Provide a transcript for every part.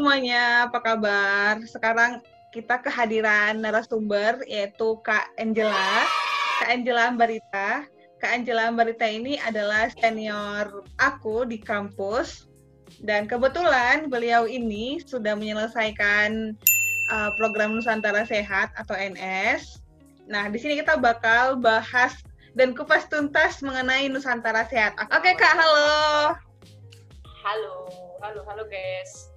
semuanya, apa kabar? Sekarang kita kehadiran narasumber yaitu Kak Angela. Kak Angela Ambarita. Kak Angela Ambarita ini adalah senior aku di kampus. Dan kebetulan beliau ini sudah menyelesaikan program Nusantara Sehat atau NS. Nah, di sini kita bakal bahas dan kupas tuntas mengenai Nusantara Sehat. Oke, Kak, halo. Halo guys.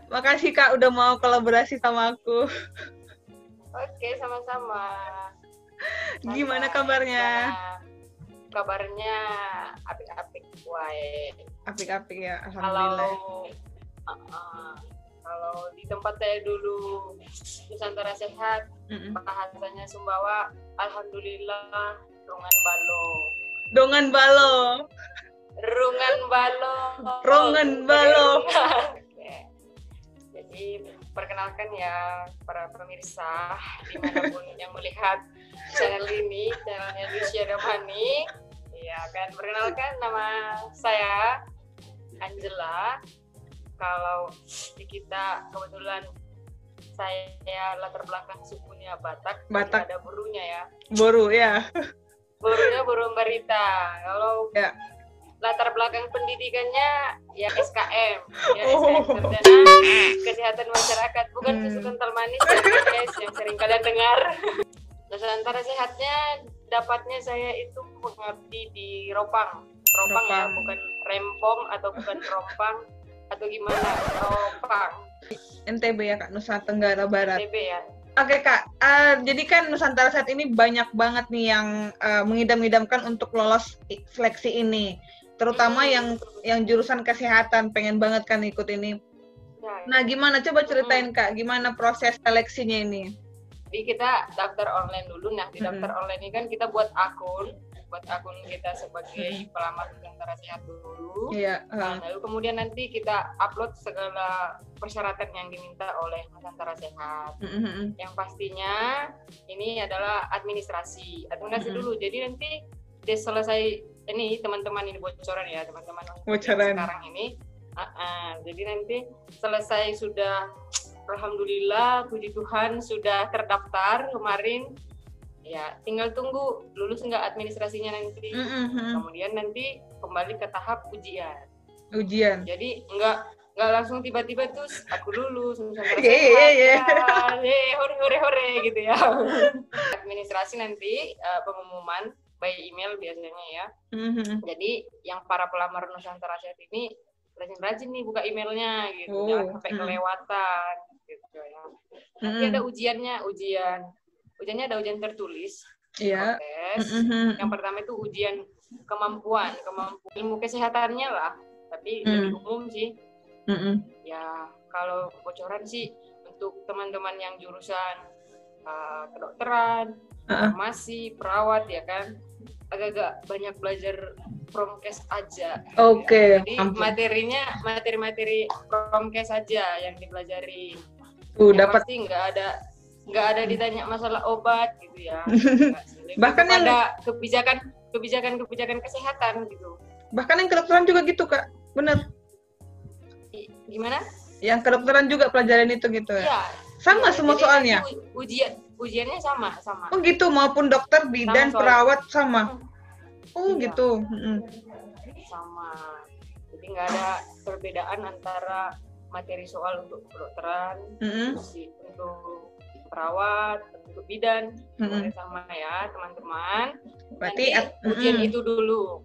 Makasih Kak udah mau kolaborasi sama aku. Oke, sama-sama. Gimana kabarnya? Kabarnya apik-apik wae. Apik-apik ya, alhamdulillah. Kalau di tempat saya dulu Nusantara Sehat, bahasanya Sumbawa, alhamdulillah rongan balo. Dongan balo. Rongan balo. Jadi perkenalkan ya para pemirsa dimanapun yang melihat channel ini, channelnya Lucia Damani. Ya kan, perkenalkan nama saya Angela. Kalau di kita kebetulan saya latar belakang sukunya Batak. Ada burunya ya. Buru ya. Burunya Buru Ambarita. Kalau ya. Latar belakang pendidikannya ya SKM, SKM Sarjana Kesehatan Masyarakat, bukan susu kental manis ya guys yang sering kalian dengar. Nusantara Sehatnya dapatnya saya itu mengabdi di Ropang ya, bukan Rempong atau bukan Rompang atau gimana, Ropang. NTB ya Kak, Nusa Tenggara Barat. NTB ya. Oke Kak, jadi kan Nusantara Sehat ini banyak banget nih yang mengidam-idamkan untuk lolos seleksi ini. Terutama yang jurusan kesehatan, pengen banget kan ikut ini. Nah, gimana? Coba ceritain Kak, gimana proses seleksinya ini? Jadi kita daftar online dulu. Nah, di daftar online ini kan kita buat akun kita sebagai pelamar Nusantara Sehat dulu. Iya. Nah, lalu kemudian nanti kita upload segala persyaratan yang diminta oleh Nusantara Sehat. Yang pastinya ini adalah administrasi dulu. Jadi nanti udah selesai ini teman-teman ini bocoran ya teman-teman sekarang ini. Jadi nanti selesai sudah, alhamdulillah puji Tuhan sudah terdaftar kemarin. Ya tinggal tunggu lulus nggak administrasinya nanti. Kemudian nanti kembali ke tahap ujian. Jadi nggak langsung tiba-tiba terus aku lulus hore gitu ya. Administrasi nanti pengumuman by email biasanya ya. Jadi yang para pelamar Nusantara Sehat ini rajin-rajin nih buka emailnya gitu, jangan sampai kelewatan gitu ya. Nanti ada ujiannya ada ujian tertulis. Iya. Yang pertama itu ujian kemampuan ilmu kesehatannya lah, tapi lebih umum sih. Ya kalau bocoran sih untuk teman-teman yang jurusan kedokteran, farmasi, perawat ya kan, agak-agak banyak belajar promkes aja. Oke. Jadi materi promkes aja yang dipelajari. Dapat pasti nggak ada ditanya masalah obat gitu ya. Bahkan yang ada kebijakan kesehatan gitu. Bahkan yang kedokteran juga gitu Kak, bener? Gimana? Yang kedokteran juga pelajaran itu gitu ya? Iya. Sama semua soalnya? Ujiannya sama. Oh gitu, maupun dokter, bidan, perawat sama? Oh iya. Gitu. Sama. Jadi nggak ada perbedaan antara materi soal untuk kedokteran, untuk perawat, untuk bidan, sama ya teman-teman. Berarti nanti ujian itu dulu.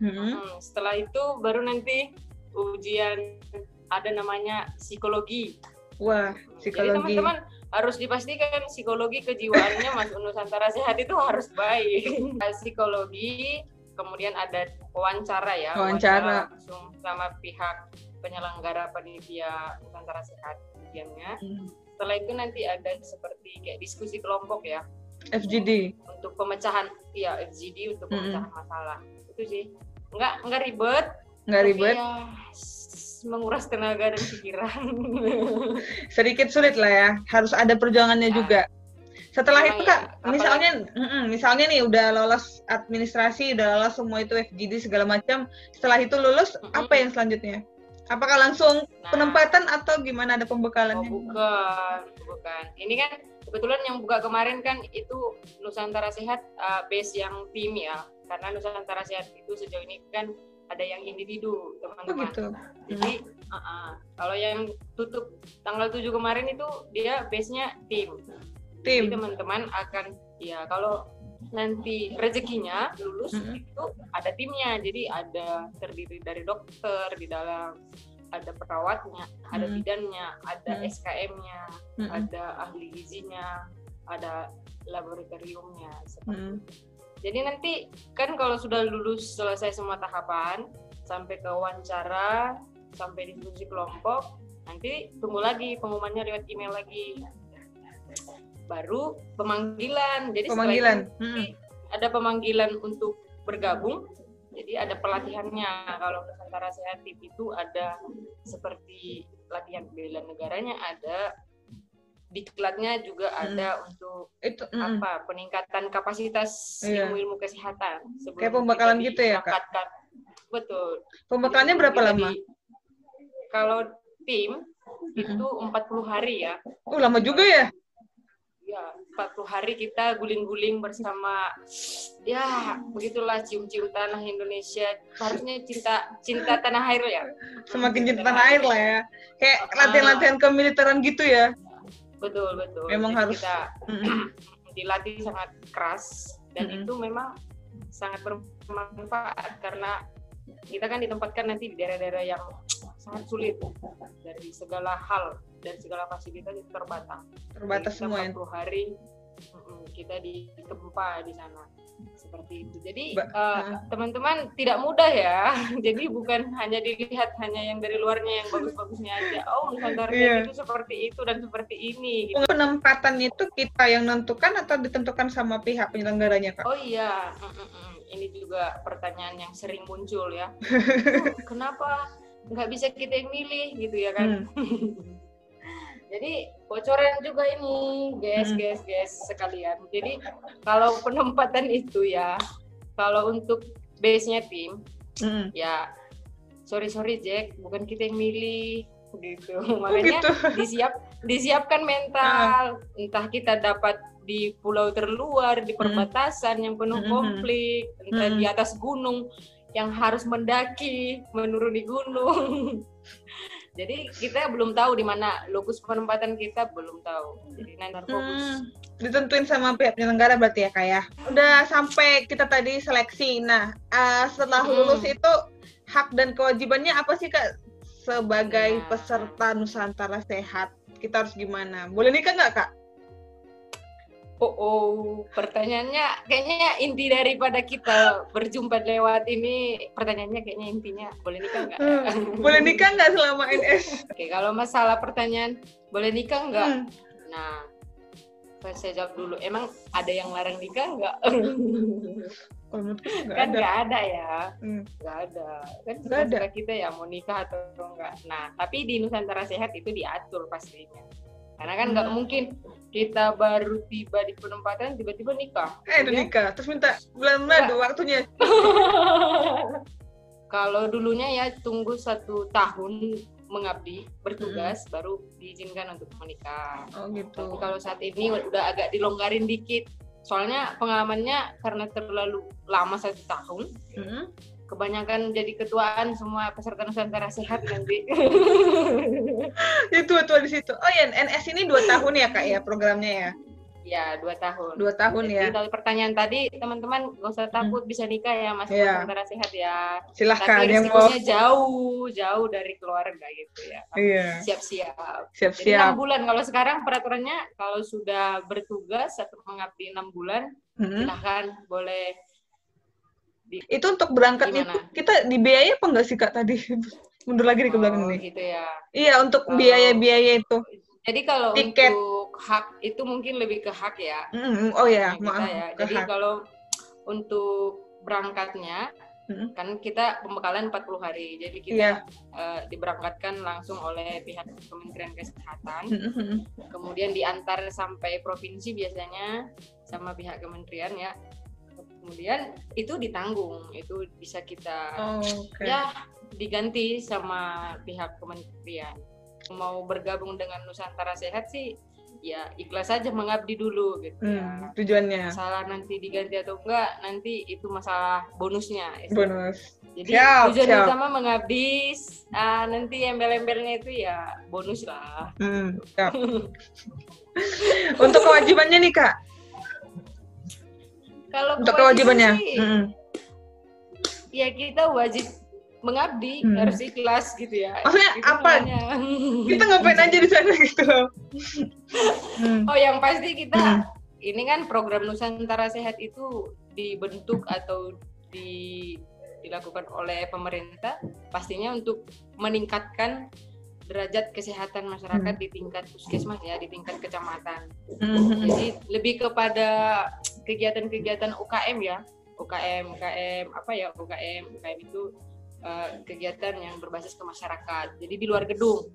Setelah itu baru nanti ujian ada namanya psikologi. Wah, psikologi. Jadi teman-teman harus dipastikan psikologi kejiwaannya masuk Nusantara Sehat itu harus baik. Psikologi, kemudian ada wawancara ya. Wawancara langsung sama pihak penyelenggara panitia Nusantara Sehat ujiannya. Setelah itu nanti ada seperti kayak diskusi kelompok ya. FGD. Untuk pemecahan, ya FGD untuk pemecahan masalah. Itu sih. Nggak ribet. Ya, menguras tenaga dan pikiran. Sedikit sulit lah ya, harus ada perjuangannya juga. Setelah itu Kak, misalnya nih udah lolos administrasi, udah lolos semua itu FGD segala macam, setelah itu lulus apa yang selanjutnya? Apakah langsung penempatan atau gimana, ada pembekalannya? Oh, bukan. Ini kan kebetulan yang buka kemarin kan itu Nusantara Sehat base yang tim ya. Karena Nusantara Sehat itu sejauh ini kan ada yang individu, teman-teman. Oh gitu. Jadi kalau yang tutup tanggal 7 kemarin itu dia base-nya tim. Jadi teman-teman akan ya kalau nanti rezekinya lulus itu ada timnya, jadi ada terdiri dari dokter di dalam, ada perawatnya, ada bidannya, ada SKM-nya, ada ahli gizinya, ada laboratoriumnya seperti itu. Jadi nanti kan kalau sudah lulus selesai semua tahapan sampai ke wawancara, sampai diskusi kelompok, nanti tunggu lagi pengumumannya lewat email lagi. Baru pemanggilan. Jadi pemanggilan. Ada pemanggilan untuk bergabung. Jadi ada pelatihannya. Kalau Nusantara Sehat itu ada seperti latihan bela negaranya, ada diklatnya juga ada untuk itu, peningkatan kapasitas ilmu-ilmu kesehatan. Kayak pembekalan gitu ya, Kak? Betul. Pembekalannya berapa lama? Kalau tim itu 40 hari ya. Lama juga ya? Ya, 40 hari kita guling-guling bersama, ya begitulah, cium-cium tanah Indonesia. Harusnya cinta tanah air ya. Semakin cinta tanah air lah ya. Kayak latihan-latihan kemiliteran gitu ya. Betul. Memang jadi harus kita dilatih sangat keras dan itu memang sangat bermanfaat karena kita kan ditempatkan nanti di daerah-daerah yang sangat sulit dari segala hal dan segala fasilitas itu terbatas semua. 40 hari kita ditempa di sana seperti itu. Jadi teman-teman tidak mudah ya. Jadi bukan hanya dilihat hanya yang dari luarnya yang bagus-bagusnya aja. Oh, Nusantara itu seperti itu dan seperti ini. Gitu. Penempatannya itu kita yang menentukan atau ditentukan sama pihak penyelenggaranya, Kak? Oh iya, ini juga pertanyaan yang sering muncul ya. Kenapa nggak bisa kita yang milih gitu ya kan? Jadi bocoran juga ini, guys sekalian. Jadi kalau penempatan itu ya, kalau untuk base-nya tim, ya sorry Jack, bukan kita yang milih gitu. Makanya disiapkan mental. Entah kita dapat di pulau terluar, di perbatasan yang penuh konflik, entah di atas gunung yang harus mendaki, menuruni gunung. Jadi kita belum tahu di mana lokus penempatan kita, belum tahu. Jadi nanti fokus. Ditentuin sama pihak penyelenggara berarti ya, Kak ya. Udah sampai kita tadi seleksi. Nah, setelah lulus itu hak dan kewajibannya apa sih, Kak? Sebagai peserta Nusantara Sehat, kita harus gimana? Boleh nikah nggak, Kak? Pertanyaannya kayaknya inti daripada kita berjumpa lewat ini, pertanyaannya kayaknya intinya boleh nikah nggak? Boleh nikah nggak selama NS? Oke, kalau masalah pertanyaan boleh nikah nggak? Nah, saya jawab dulu. Emang ada yang larang nikah nggak? Kan nggak ada ya, nggak ada. Kan terserah kita ya mau nikah atau enggak. Nah, tapi di Nusantara Sehat itu diatur pastinya. Karena kan nggak mungkin kita baru tiba di penempatan tiba-tiba nikah. Nikah, terus minta bulan-bulan waktunya. Kalau dulunya ya tunggu 1 tahun mengabdi bertugas baru diizinkan untuk menikah. Oh gitu. Tapi kalau saat ini udah agak dilonggarin dikit. Soalnya pengalamannya karena terlalu lama 1 tahun. Kebanyakan jadi ketuaan semua peserta Nusantara Sehat nanti. Itu di situ. Oh ya, NS ini 2 tahun ya, Kak ya programnya ya? Ya, 2 tahun. 2 tahun jadi, ya. Kalau pertanyaan tadi, teman-teman gak usah takut bisa nikah ya, masih Nusantara Sehat ya. Silahkan. Tapi risikonya jauh dari keluarga gitu ya. Siap-siap. Jadi 6 bulan. Kalau sekarang peraturannya kalau sudah bertugas atau mengabdi 6 bulan, silahkan boleh. Itu untuk berangkat itu kita dibiayai apa enggak sih, Kak, tadi? Mundur lagi ke belakang nih. Gitu ya. Iya, untuk biaya-biaya itu. Jadi kalau tiket untuk hak itu mungkin lebih ke hak ya. Oh ya, maaf. Ya. Jadi kalau untuk berangkatnya kan kita pembekalan 40 hari. Jadi kita diberangkatkan langsung oleh pihak Kementerian Kesehatan. Kemudian diantar sampai provinsi biasanya sama pihak kementerian ya. Kemudian itu ditanggung, itu bisa kita ya diganti sama pihak kementerian. Mau bergabung dengan Nusantara Sehat sih ya ikhlas saja mengabdi dulu gitu ya. Tujuannya. Masalah nanti diganti atau enggak, nanti itu masalah bonusnya. Bonus. Jadi tujuan utama mengabdi, nanti embel-embelnya itu ya bonus lah. Siap. Untuk kewajibannya nih Kak. Kalau untuk kewajibannya sih, ya kita wajib mengabdi, harus ikhlas gitu ya. Maksudnya gitu apa? Kita ngapain aja di sana gitu loh. Oh, yang pasti kita ini kan program Nusantara Sehat itu dibentuk atau dilakukan oleh pemerintah pastinya untuk meningkatkan derajat kesehatan masyarakat di tingkat puskesmas ya, di tingkat kecamatan. Jadi lebih kepada kegiatan-kegiatan UKM ya, UKM itu kegiatan yang berbasis ke masyarakat. Jadi di luar gedung,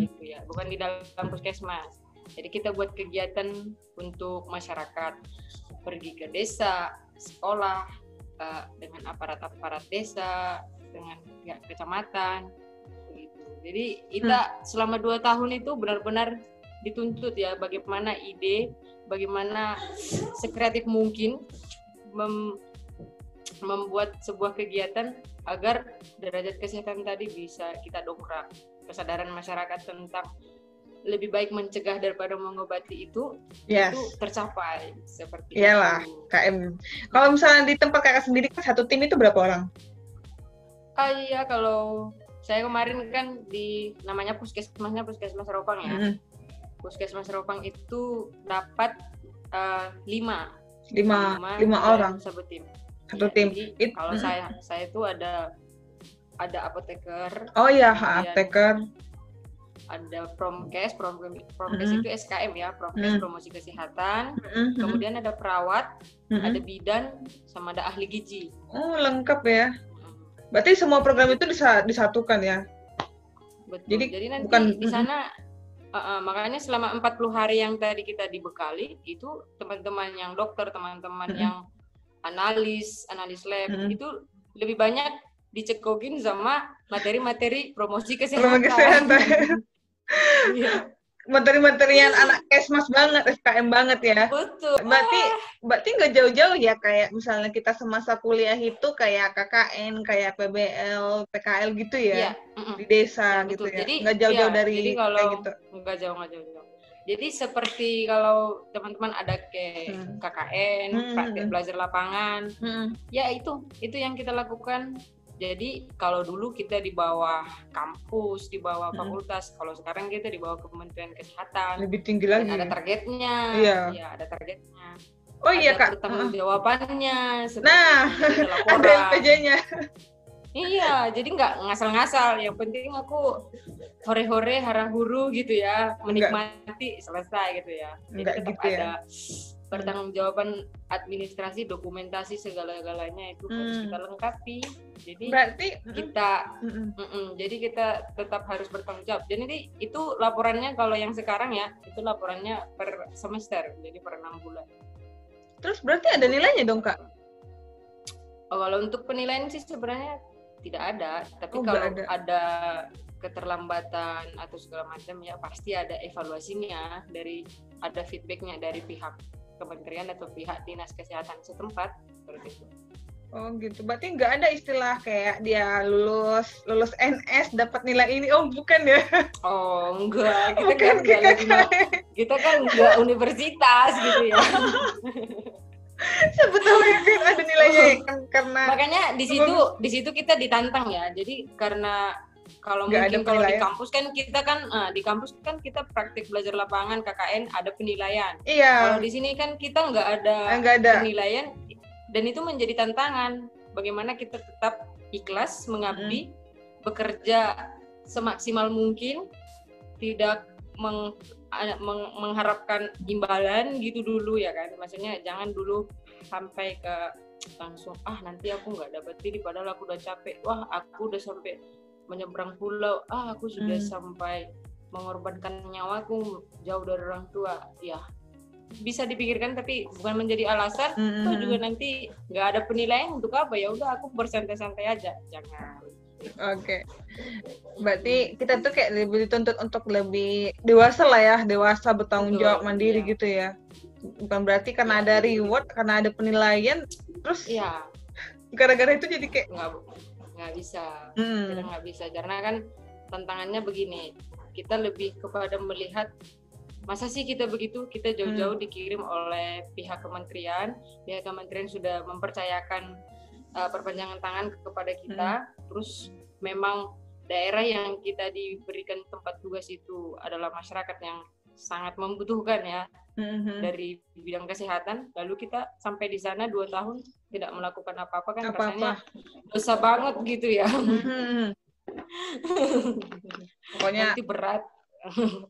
gitu ya, bukan di dalam puskesmas. Jadi kita buat kegiatan untuk masyarakat, pergi ke desa, sekolah, dengan aparat-aparat desa, dengan pihak kecamatan. Jadi kita selama 2 tahun itu benar-benar dituntut ya bagaimana ide, bagaimana sekreatif mungkin membuat sebuah kegiatan agar derajat kesehatan tadi bisa kita dongkrak. Kesadaran masyarakat tentang lebih baik mencegah daripada mengobati itu tercapai seperti Iyalah, itu. KM. Kalau misalnya di tempat kakak sendiri satu tim itu berapa orang? Iya, kalau saya kemarin kan di namanya Puskesmas Ropang ya. Puskesmas Ropang itu dapat 5 orang satu tim. Jadi, kalau saya itu ada apoteker. Oh iya, apoteker. Ada Promkes itu SKM ya, Promkes promosi kesehatan. Kemudian ada perawat, ada bidan, sama ada ahli gizi. Oh, lengkap ya. Berarti semua program itu disatukan ya? Betul. Jadi nanti di sana makanya selama 40 hari yang tadi kita dibekali itu teman-teman yang dokter, teman-teman yang analis lab itu lebih banyak dicekokin sama materi-materi promosi kesehatan. Iya. Materi-materi yang anak kesmas banget, SKM banget ya. Betul. Berarti nggak jauh-jauh ya, kayak misalnya kita semasa kuliah itu kayak KKN, kayak PBL, PKL gitu ya, di desa ya, gitu ya. Nggak jauh-jauh dari kayak gitu. Nggak jauh-jauh. Jadi seperti kalau teman-teman ada ke KKN, praktek belajar lapangan, ya itu yang kita lakukan. Jadi kalau dulu kita di bawah kampus, di bawah fakultas, kalau sekarang kita di bawah Kementerian Kesehatan. Lebih tinggi lagi. Ada targetnya. Iya, ada targetnya. Oh iya Kak. Pertanggung jawabannya. Ada LPJ-nya. Iya, jadi nggak ngasal-ngasal. Yang penting aku hore-hore, hara-huru gitu ya, menikmati selesai gitu ya. Jadi tetap gitu ada ya. Pertanggungjawaban administrasi, dokumentasi segala-galanya itu harus kita lengkapi. Jadi berarti jadi kita tetap harus bertanggung jawab. Jadi itu laporannya kalau yang sekarang ya, itu laporannya per semester, jadi per 6 bulan. Terus berarti ada nilainya dong Kak? Oh, kalau untuk penilaian sih sebenarnya tidak ada, tapi kalau ada keterlambatan atau segala macam ya pasti ada evaluasinya, ada feedbacknya dari pihak kementerian atau pihak dinas kesehatan setempat seperti itu. Oh gitu, berarti nggak ada istilah kayak dia lulus NS dapat nilai ini, oh bukan ya? Oh enggak, kita kan nggak universitas gitu ya. Sebetulnya kan ada nilainya karena makanya di situ kita ditantang ya, jadi karena kalau mungkin kalau di kampus kan kita praktik belajar lapangan KKN ada penilaian. Iya. Kalau di sini kan kita nggak ada penilaian dan itu menjadi tantangan. Bagaimana kita tetap ikhlas mengabdi, bekerja semaksimal mungkin, tidak mengharapkan imbalan gitu dulu ya kan. Maksudnya jangan dulu sampai ke langsung nanti aku nggak dapat ini padahal aku udah capek. Wah aku udah sampai menyeberang pulau, aku sudah sampai mengorbankan nyawaku jauh dari orang tua. Ya, bisa dipikirkan tapi bukan menjadi alasan. Toh juga nanti nggak ada penilaian untuk apa, ya udah aku bersantai-santai aja, jangan. Oke. Berarti kita tuh kayak lebih dituntut untuk lebih dewasa lah ya, dewasa bertanggung jawab mandiri gitu ya. Bukan berarti karena ada reward, karena ada penilaian, terus gara-gara itu jadi kayak nggak bisa. Kita nggak bisa karena kan tantangannya begini, kita lebih kepada melihat masa sih kita begitu, kita jauh-jauh dikirim oleh pihak kementerian sudah mempercayakan perpanjangan tangan kepada kita, terus memang daerah yang kita diberikan tempat tugas itu adalah masyarakat yang sangat membutuhkan ya dari bidang kesehatan, lalu kita sampai di sana 2 tahun tidak melakukan apa-apa kan rasanya dosa banget gitu ya. Pokoknya nanti berat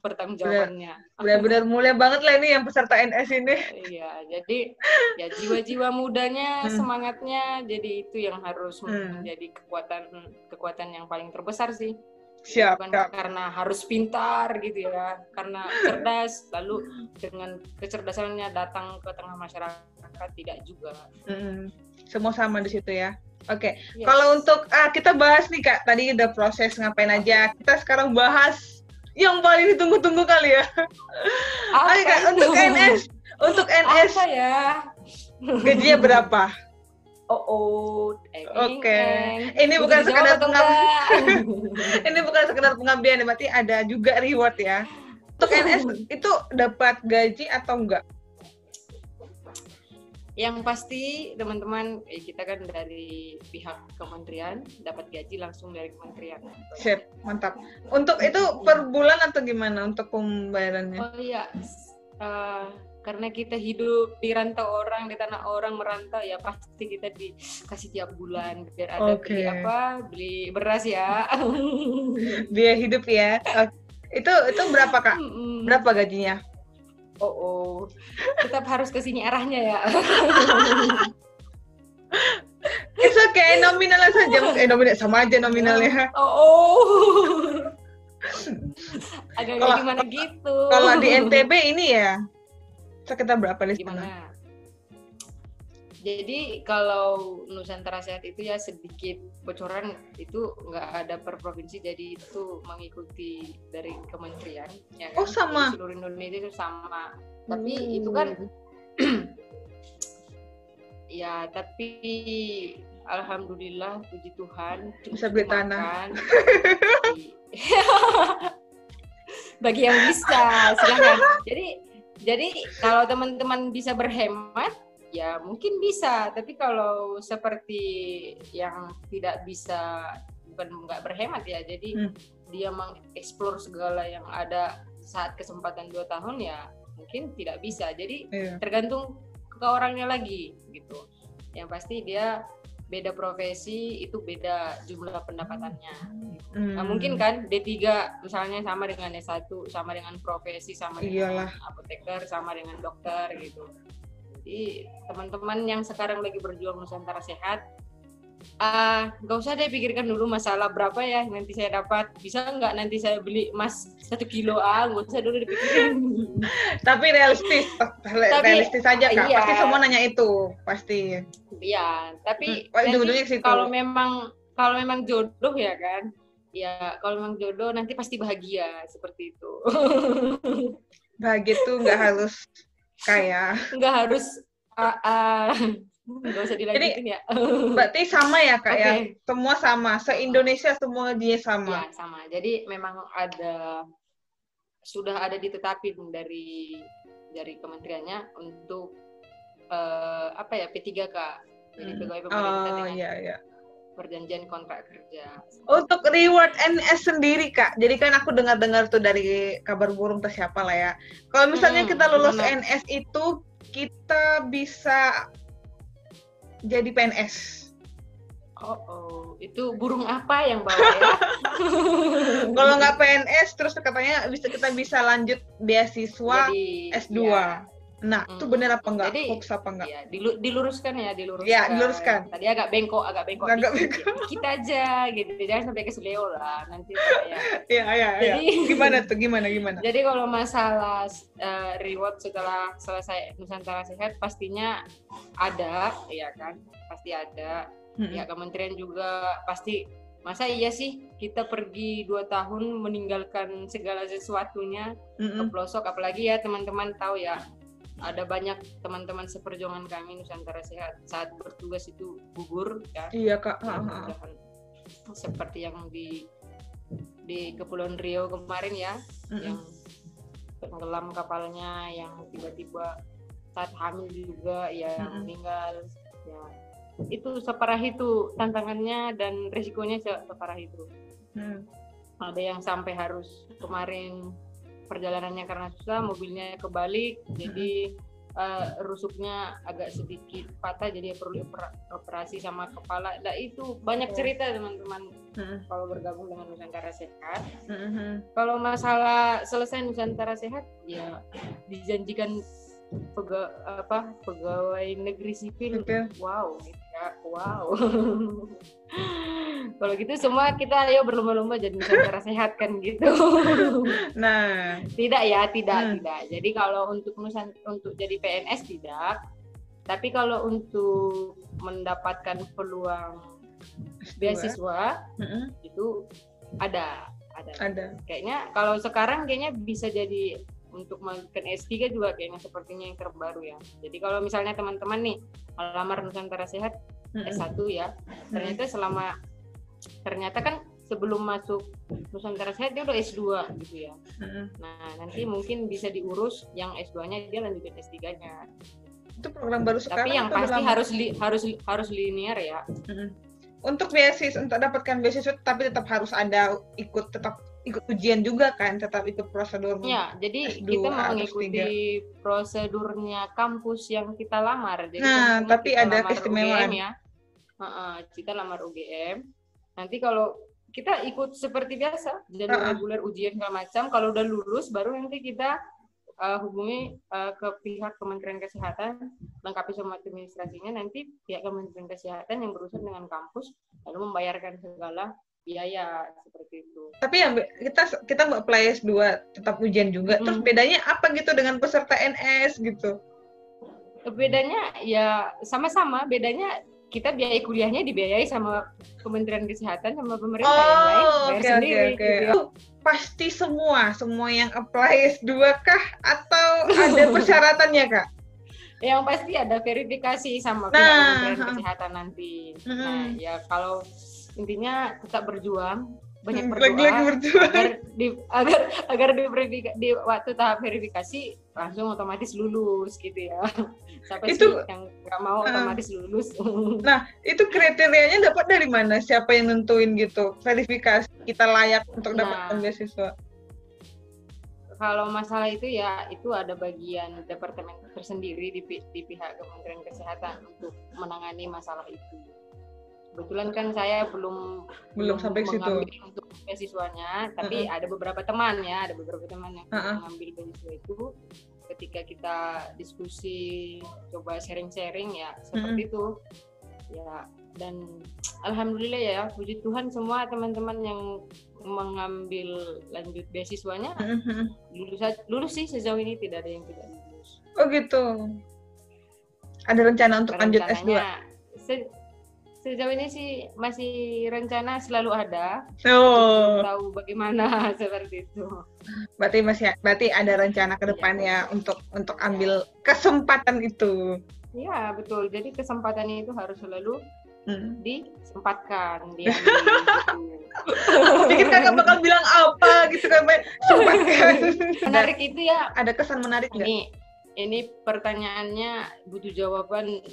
pertanggungjawabannya. Benar-benar mulia banget lah ini yang peserta NS ini. Iya, jadi ya jiwa-jiwa mudanya, semangatnya, jadi itu yang harus menjadi kekuatan yang paling terbesar sih. Siap. Karena harus pintar gitu ya, karena cerdas, lalu dengan kecerdasannya datang ke tengah masyarakat tidak juga. Semua sama di situ ya. Oke. Kalau untuk kita bahas nih Kak, tadi udah proses ngapain aja. Kita sekarang bahas yang paling ditunggu-tunggu kali ya. Ayo Kak, untuk NS. Apa ya? Gajinya berapa? Oke. Ini bukan sekedar pengabdian. Ini bukan sekedar pengabdian, berarti ada juga reward ya. Untuk NS itu dapat gaji atau enggak? Yang pasti teman-teman, kita kan dari pihak kementerian dapat gaji langsung dari kementerian. Sip, mantap. Untuk itu per bulan atau gimana untuk pembayarannya? Oh iya, karena kita hidup di rantau orang, di tanah orang merantau, ya pasti kita dikasih tiap bulan biar ada beli beras ya. Biaya hidup ya. Itu berapa Kak? Berapa gajinya? Tetap harus ke sini arahnya ya. It's okay, nominalnya saja. Nominal sama aja nominalnya. Agak gimana gitu. Kalau di NTB ini ya sekitar berapa di sana? Jadi kalau Nusantara Sehat itu ya sedikit bocoran, itu nggak ada per provinsi, jadi itu mengikuti dari kementerian. Ya kan? Sama. Jadi seluruh Indonesia itu sama. Tapi itu kan ya, tapi alhamdulillah puji Tuhan bisa beli tanah. Bagi yang bisa silakan. Jadi kalau teman-teman bisa berhemat ya mungkin bisa, tapi kalau seperti yang tidak bisa, bukan nggak berhemat ya, jadi dia mengeksplor segala yang ada saat kesempatan 2 tahun ya mungkin tidak bisa, jadi tergantung ke orangnya lagi gitu. Yang pasti dia beda profesi itu beda jumlah pendapatannya. Nah, mungkin kan D3 misalnya sama dengan S1, sama dengan profesi, sama dengan apoteker, sama dengan dokter gitu. Jadi teman-teman yang sekarang lagi berjuang Nusantara Sehat, nggak usah deh pikirkan dulu masalah berapa ya nanti saya dapat, bisa nggak nanti saya beli emas 1 kilo, nggak usah dulu dipikirin. Tapi realistis saja Kak, pasti semua nanya itu, pasti. Iya, tapi kalau memang jodoh ya kan, ya kalau memang jodoh nanti pasti bahagia seperti itu. Bahagia tuh nggak harus kaya, nggak harus nggak usah dilanjutin ya. Berarti sama ya Kak ya, semua sama, se-Indonesia semua dia sama. Ya sama, jadi memang sudah ada ditetapin dari kementeriannya untuk P3K, jadi pegawai pemerintah dengan perjanjian kontrak kerja. Untuk reward NS sendiri Kak, jadi kan aku dengar-dengar tuh dari kabar burung atau siapa lah ya, kalau misalnya kita lulus NS itu kita bisa jadi PNS. Itu burung apa yang bawa ya? Kalau nggak PNS terus katanya kita bisa lanjut beasiswa jadi, S2. Nah, itu benar apa enggak? Jadi, hoax apa enggak? Ya, diluruskan. Ya, diluruskan. Tadi agak bengkok dikit aja gitu. Jangan sampai ke seleo lah nanti saya. Iya. Gimana tuh? Gimana? Jadi kalau masalah reward setelah selesai Nusantara Sehat pastinya ada, ya kan? Pasti ada. Ya kementerian juga pasti. Masa iya sih kita pergi 2 tahun meninggalkan segala sesuatunya ke pelosok, apalagi ya teman-teman tahu ya, ada banyak teman-teman seperjuangan kami Nusantara Sehat saat bertugas itu gugur ya. Iya Kak. Seperti yang di Kepulauan Riau kemarin ya, yang tenggelam kapalnya, yang tiba-tiba saat hamil juga yang meninggal ya. Itu separah itu tantangannya dan risikonya separah itu. Ada yang sampai harus kemarin perjalanannya karena susah, mobilnya kebalik, jadi rusuknya agak sedikit patah, jadi perlu operasi sama kepala. Nah itu banyak cerita teman-teman kalau bergabung dengan Nusantara Sehat. Kalau masalah selesai Nusantara Sehat, ya dijanjikan pegawai negeri sipil. Wow. Kalau gitu semua kita ayo berlomba-lomba jadi Nusantara Sehat kan gitu. Nah, tidak. Jadi kalau untuk jadi PNS tidak. Tapi kalau untuk mendapatkan peluang beasiswa itu ada. Kayaknya kalau sekarang kayaknya bisa jadi untuk melanjutkan S3 juga kayaknya sepertinya yang terbaru ya. Jadi kalau misalnya teman-teman nih melamar Nusantara Sehat S1 ya, ternyata kan sebelum masuk Nusantara Sehat dia udah S2 gitu ya. Nah, nanti mungkin bisa diurus yang S2-nya dia lanjutin S3-nya. Itu program baru sekarang. Tapi yang pasti harus linear ya. Untuk beasiswa, untuk dapatkan beasiswa tapi tetap harus ada ikut ujian juga kan, tetap ikut prosedurnya. Ya, jadi kita mengikuti prosedurnya kampus yang kita lamar. Jadi tapi ada keistimewaan ya. Kita lamar UGM. Nanti kalau kita ikut seperti biasa, jalur reguler ujian segala macam. Kalau udah lulus, baru nanti kita hubungi ke pihak Kementerian Kesehatan, lengkapi semua administrasinya. Nanti pihak Kementerian Kesehatan yang berurusan dengan kampus lalu membayarkan segala biaya seperti itu. Tapi yang kita nggak apply S2 tetap ujian juga. Terus bedanya apa gitu dengan peserta NS gitu? Bedanya ya sama-sama. Bedanya kita biaya kuliahnya dibiayai sama Kementerian Kesehatan sama pemerintah yang lain bayar sendiri. Gitu. Pasti semua yang apply S2 kah atau ada persyaratannya Kak? Yang pasti ada verifikasi sama pihak Kementerian Kesehatan nanti. Nah ya kalau intinya tetap berjuang, banyak berdoa agar di waktu tahap verifikasi langsung otomatis lulus gitu ya. Siapa sih yang nggak mau otomatis lulus? Nah itu kriterianya dapat dari mana? Siapa yang nentuin gitu? Verifikasi kita layak untuk dapatkan beasiswa? Kalau masalah itu ya itu ada bagian departemen tersendiri di pihak Kementerian Kesehatan untuk menangani masalah itu. Kebetulan kan saya belum sampai situ untuk beasiswanya, tapi ada beberapa teman yang mengambil beasiswa itu. Ketika kita diskusi, coba sharing ya seperti itu ya, dan alhamdulillah ya puji Tuhan semua teman-teman yang mengambil lanjut beasiswanya lulus sih, sejauh ini tidak ada yang tidak lulus. Oh gitu. Ada rencana untuk lanjut S2? Sejauh ini sih masih rencana selalu ada. Tahu bagaimana seperti itu. Berarti ada rencana ke depannya untuk ambil kesempatan itu. Iya, betul. Jadi kesempatannya itu harus selalu disempatkan, diambil gitu. Pikir kakak bakal bilang apa gitu kan, sempatkan. Menarik itu ya. Ada kesan menarik nggak? Ini pertanyaannya butuh jawaban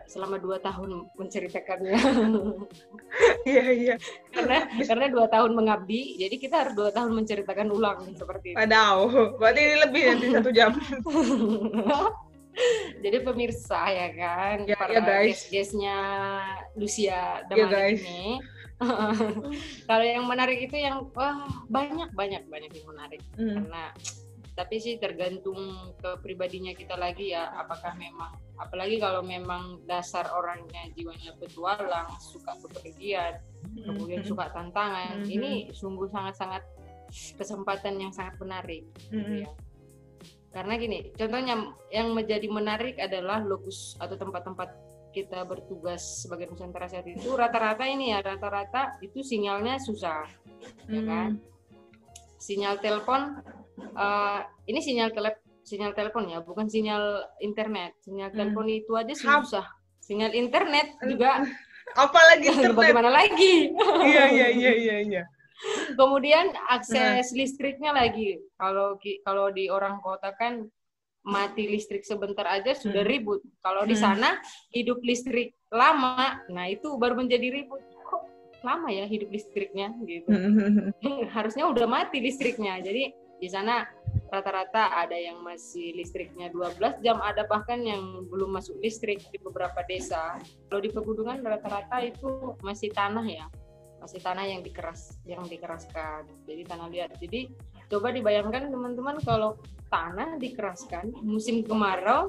selama 2 tahun menceritakannya. Iya. Karena 2 tahun mengabdi, jadi kita harus 2 tahun menceritakan ulang seperti itu. Berarti ini lebih nanti 1 jam. Jadi pemirsa ya kan, para guest-guestnya Lucia Damalik ini. Kalau yang menarik itu yang banyak yang menarik. Karena Tapi sih tergantung ke pribadinya kita lagi ya, apakah memang, apalagi kalau memang dasar orangnya jiwanya petualang, suka bepergian, kemudian suka tantangan, ini sungguh sangat-sangat kesempatan yang sangat menarik gitu ya. Karena gini, contohnya yang menjadi menarik adalah lokus atau tempat-tempat kita bertugas sebagai Nusantara Sehat itu rata-rata itu sinyalnya susah, ya kan? Sinyal telepon, ini sinyal telepon ya, bukan sinyal internet. Sinyal telepon itu aja susah. Sinyal internet juga. Apalagi internet. Bagaimana lagi? Iya. Kemudian akses listriknya lagi. Kalau di orang kota kan mati listrik sebentar aja sudah ribut. Kalau di sana hidup listrik lama, nah itu baru menjadi ribut. Lama ya hidup listriknya gitu. Harusnya udah mati listriknya. Jadi di sana rata-rata ada yang masih listriknya 12 jam, ada bahkan yang belum masuk listrik di beberapa desa. Kalau di pegunungan rata-rata itu masih tanah ya. Masih tanah yang dikeraskan. Jadi tanah liat. Jadi coba dibayangkan teman-teman kalau tanah dikeraskan musim kemarau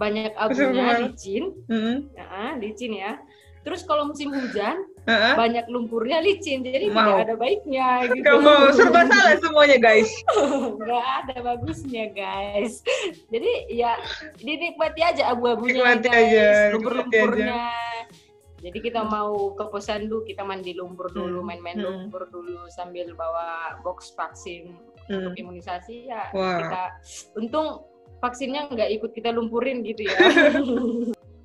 banyak abunya licin. Licin ya. Terus kalau musim hujan banyak lumpurnya licin, jadi tidak ada baiknya gitu. Kamu serba salah semuanya guys. Nggak ada bagusnya guys. Jadi ya dinikmati aja abu-abunya guys, lumpur-lumpurnya. Jadi kita mau ke Posyandu, kita mandi lumpur dulu, main-main lumpur dulu sambil bawa box vaksin untuk imunisasi ya. Kita untung vaksinnya nggak ikut kita lumpurin gitu ya.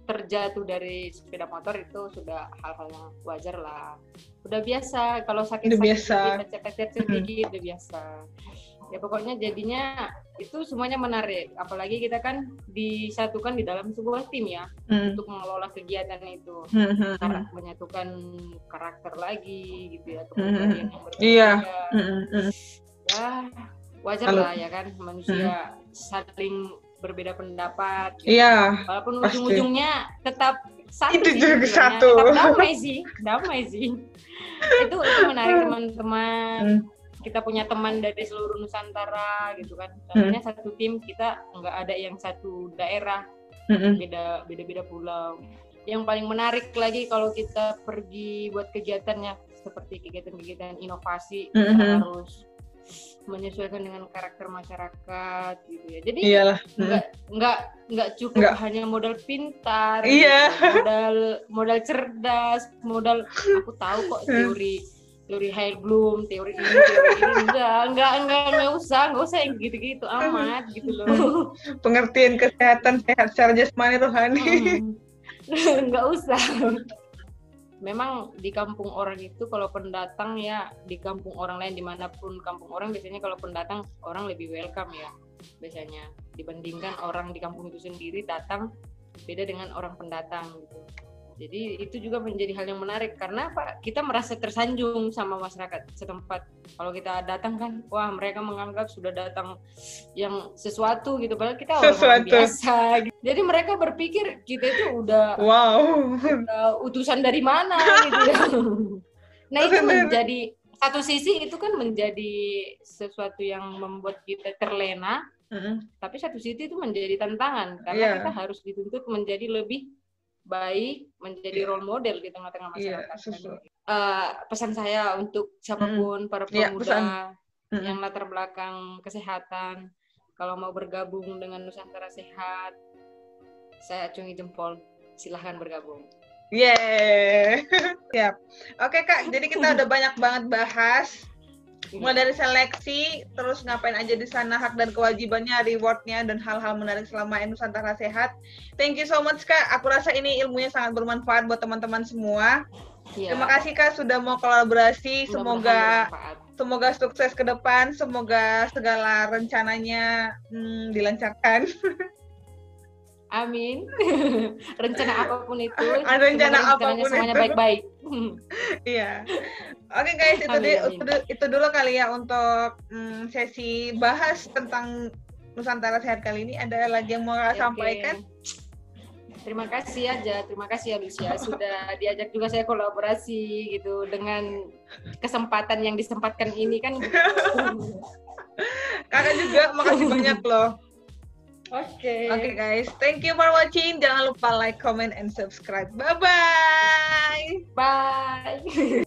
Terjatuh dari sepeda motor itu sudah hal-hal yang wajar lah. Udah biasa, kalau sakit-sakit sedikit udah biasa. Ya pokoknya jadinya itu semuanya menarik. Apalagi kita kan disatukan di dalam sebuah tim ya untuk mengelola kegiatan itu. Menyatukan karakter lagi gitu ya. Kemudian yang berbeda. Ya wajar lah ya kan, manusia saling berbeda pendapat gitu. Walaupun ujung-ujungnya tetap satu itu sih, juga satu. Tetap damai sih itu menarik teman-teman. Kita punya teman dari seluruh Nusantara gitu kan, contohnya satu tim kita nggak ada yang satu daerah, beda-beda pulau. Yang paling menarik lagi kalau kita pergi buat kegiatannya seperti kegiatan-kegiatan inovasi, kita harus menyesuaikan dengan karakter masyarakat gitu ya. Jadi nggak cukup hanya modal pintar, modal cerdas, modal aku tahu kok teori Heil Bloom, teori ini enggak usah yang gitu-gitu amat gitu loh. Pengertian kesehatan sehat secara jasmani rohani. Nggak usah. Memang di kampung orang itu kalau pendatang ya, di kampung orang lain dimanapun kampung orang biasanya kalau pendatang orang lebih welcome ya biasanya dibandingkan orang di kampung itu sendiri datang, beda dengan orang pendatang gitu. Jadi itu juga menjadi hal yang menarik karena apa? Kita merasa tersanjung sama masyarakat setempat. Kalau kita datang kan, wah mereka menganggap sudah datang yang sesuatu gitu, padahal kita orang biasa. Gitu. Jadi mereka berpikir kita itu udah utusan dari mana gitu ya. Nah itu menjadi satu sisi itu kan menjadi sesuatu yang membuat kita terlena, tapi satu sisi itu menjadi tantangan karena kita harus dituntut menjadi lebih baik, menjadi role model di tengah-tengah masyarakat. Pesan saya untuk siapapun para pemuda yang latar belakang kesehatan, kalau mau bergabung dengan Nusantara Sehat, saya acungi jempol, silahkan bergabung. Siap. Oke Kak, jadi kita udah banyak banget bahas. Mulai dari seleksi, terus ngapain aja di sana, hak dan kewajibannya, rewardnya, dan hal-hal menarik selama Nusantara Sehat. Thank you so much Kak, aku rasa ini ilmunya sangat bermanfaat buat teman-teman semua. Terima kasih Kak sudah mau kolaborasi, semoga sukses ke depan, semoga segala rencananya dilancarkan. Amin. Rencana apapun itu, rencana apapun semuanya baik-baik. Iya. Oke guys, itu dulu kali ya untuk sesi bahas tentang Nusantara Sehat kali ini. Ada lagi yang mau sampaikan? Terima kasih ya Lucia sudah diajak juga saya kolaborasi gitu dengan kesempatan yang disempatkan ini kan. Kakak juga makasih banyak loh. Oke. Oke guys, thank you for watching. Jangan lupa like, comment, and subscribe. Bye-bye. Bye.